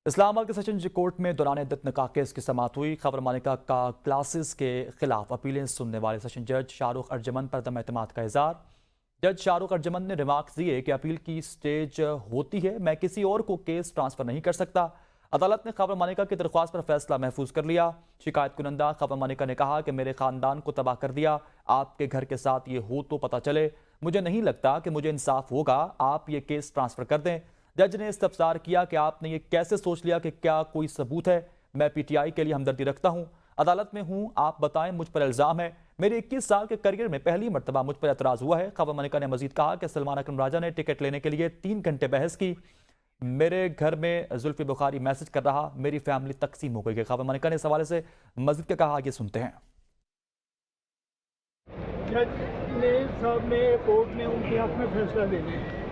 इस्लामाबाद के sessions court में दौरान इद्दत निकाह केस की समाअत हुई। खबर मालिका का क्लासेस के खिलाफ अपीलें सुनने वाले सेशन जज शाहरुख अर्जमन पर दम एतमाद का इजहार। जज शाहरुख अर्जमन ने रिमार्क्स दिए कि अपील की स्टेज होती है, मैं किसी और को केस ट्रांसफर नहीं कर सकता। अदालत ने खबर मालिका की दरख्वास्त पर फैसला महफूज कर लिया। शिकायत कुनंदा खबर मालिका ने कहा कि मेरे खानदान को तबाह कर दिया, आपके घर के साथ ये हो तो पता चले, मुझे नहीं लगता कि मुझे इंसाफ होगा, आप ये केस ट्रांसफर कर दें। जज ने इस्तफसार किया कि आपने ये कैसे सोच लिया कि क्या कोई सबूत है, मैं पीटीआई के लिए हमदर्दी रखता हूं, अदालत में हूं, आप बताएं मुझ पर इल्जाम है। मेरे 21 साल के करियर में पहली मरतबा मुझ पर एतराज हुआ है। खबर मालिका ने मजीद कहा कि सलमान अकरम राजा ने टिकट लेने के लिए 3 घंटे बहस की, मेरे घर में जुल्फी बुखारी मैसेज कर रहा, मेरी फैमिली तकसीम हो गई है। खबर मालिका ने इस हवाले से मजीद क्या कहा, ये सुनते हैं। जज ने साहब ने कोर्ट ने उनके हक में फैसला दे दिया।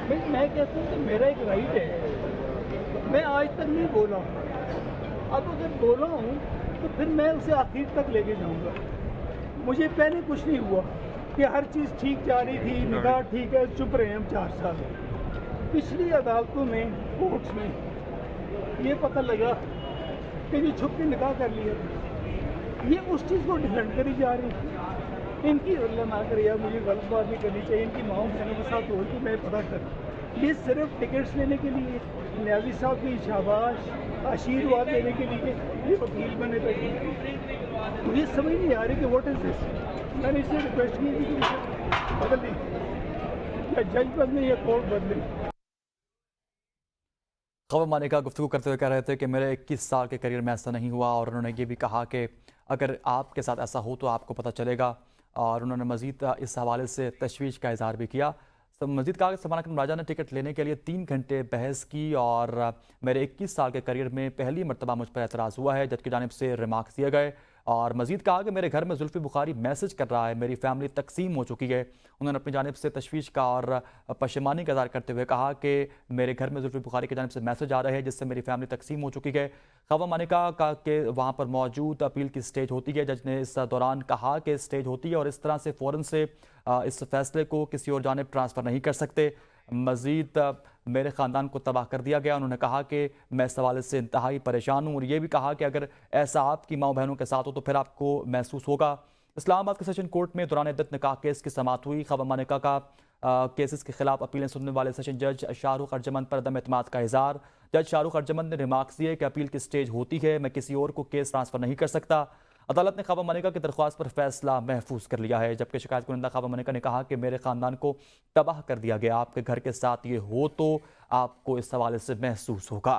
मैं कहता हूँ कि मेरा एक राइट है, मैं आज तक नहीं बोला, अब अगर बोला हूँ तो फिर मैं उसे आखिर तक लेके जाऊँगा। मुझे पहले कुछ नहीं हुआ कि हर चीज़ ठीक जा रही थी, निकाह ठीक है, चुप रहे हम 4 साल। पिछली अदालतों में, कोर्ट्स में ये पता लगा कि जो छुप के निकाह कर लिया, ये उस चीज़ को डिफेंड करी जा रही थी। इनकी अल्लाह ना करे यार, मुझे गलत बात नहीं करनी चाहिए, इनकी माओ बहनों के साथ हो तो मैं पता कर, ये सिर्फ टिकट्स लेने के लिए, न्याजी साहब की शाबाश आशीर्वाद देने के लिए ये वकील बने थे। मुझे समझ नहीं आ रही कि व्हाट इज दिस। मैंने इससे रिक्वेस्ट की थी कि बदल दी, या जज बदले या कोर्ट बदले। खबर मालिका गुफ्तगू करते हुए कह रहे थे कि मेरे 21 साल के करियर में ऐसा नहीं हुआ, और उन्होंने ये भी कहा कि अगर आपके साथ ऐसा हो तो आपको पता चलेगा। और उन्होंने मजीद इस हवाले से तशवीश का इजहार भी किया। मजीद कहा कि सलमान अकरम राजा ने टिकट लेने के लिए 3 घंटे बहस की, और मेरे 21 साल के करियर में पहली मरतबा मुझ पर एतराज़ हुआ है। जज की जानिब से रिमार्क्स दिए गए, और मजीद कहा कि मेरे घर में जुल्फी बुखारी मैसेज कर रहा है, मेरी फैमिली तकसीम हो चुकी है। उन्होंने अपनी जानिब से तशवीश का और पशेमानी का इज़हार करते हुए कहा कि मेरे घर में जुल्फी बुखारी की जानिब से मैसेज आ रहे हैं जिससे मेरी फैमिली तकसीम हो चुकी है। खबर मालिका का के वहाँ पर मौजूद अपील की स्टेज होती है। जज ने इस दौरान कहा कि स्टेज होती है और इस तरह से फ़ौरन से इस फैसले को किसी और जानिब ट्रांसफ़र नहीं कर सकते। मज़ीद मेरे ख़ानदान को तबाह कर दिया गया। उन्होंने कहा कि मैं इस हवाले से इंतहाई परेशान हूँ, और ये भी कहा कि अगर ऐसा आपकी माँ बहनों के साथ हो तो फिर आपको महसूस होगा। इस्लामाबाद के सेशन कोर्ट में दौरान इद्दत निकाह केस की समाअत हुई। खबर मालिका का केसेस के खिलाफ अपीलें सुनने वाले सेशन जज शाहरुख अर्जमन पर दम एतमाद का इजहार। जज शाहरुख अर्जमन ने रिमार्क्स दिए कि अपील की स्टेज होती है, मैं किसी और को केस ट्रांसफर नहीं कर सकता। अदालत ने खबर मालिका की दरख्वास्त पर फैसला महफूज कर लिया है। जबकि शिकायत कुनंदा खबर मालिका ने कहा कि मेरे खानदान को तबाह कर दिया गया, आपके घर के साथ ये हो तो आपको इस हवाले से महसूस होगा।